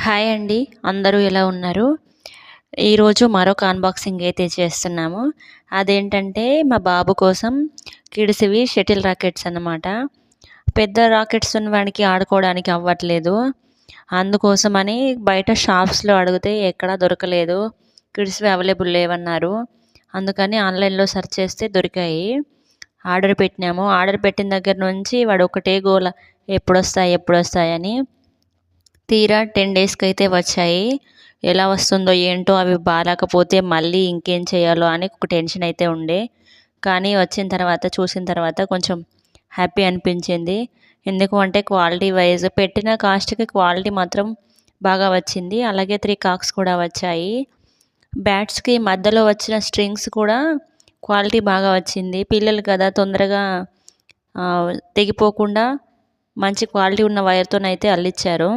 Hi అండి. అందరూ ఎలా ఉన్నారు? ఈరోజు మరొక అన్బాక్సింగ్ అయితే చేస్తున్నాము. అదేంటంటే మా బాబు కోసం కిడ్స్‌వి షటిల్ రాకెట్స్ అన్నమాట. పెద్ద రాకెట్స్ ఉన్నవాడికి ఆడుకోవడానికి అవ్వట్లేదు. అందుకోసమని బయట షాప్స్‌లో అడిగితే ఎక్కడా దొరకలేదు. కిడ్స్‌వి అవైలబుల్ లేవన్నారు. అందుకని ఆన్‌లైన్‌లో సెర్చ్ చేస్తే దొరికాయి. ఆర్డర్ పెట్టినాము. ఆర్డర్ పెట్టిన దగ్గర నుంచి వాడు ఒకటే గోల ఎప్పుడొస్తాయి, ఎప్పుడొస్తాయని. తీరా 10 డేస్‌కైతే వచ్చాయి. ఎలా వస్తుందో ఏంటో అవి బాలేకపోతే మళ్ళీ ఇంకేం చేయాలో అని ఒక టెన్షన్ అయితే ఉండే. కానీ వచ్చిన తర్వాత చూసిన తర్వాత కొంచెం హ్యాపీ అనిపించింది. ఎందుకు అంటే క్వాలిటీ వైస్ పెట్టిన కాస్ట్‌కి క్వాలిటీ మాత్రం బాగా వచ్చింది. అలాగే 3 కాక్స్ కూడా వచ్చాయి. బ్యాట్స్‌కి మధ్యలో వచ్చిన స్ట్రింగ్స్ కూడా క్వాలిటీ బాగా వచ్చింది. పిల్లలు కదా తొందరగా తెగిపోకుండా మంచి క్వాలిటీ ఉన్న వైర్‌తోనైతే అల్లిచ్చారు.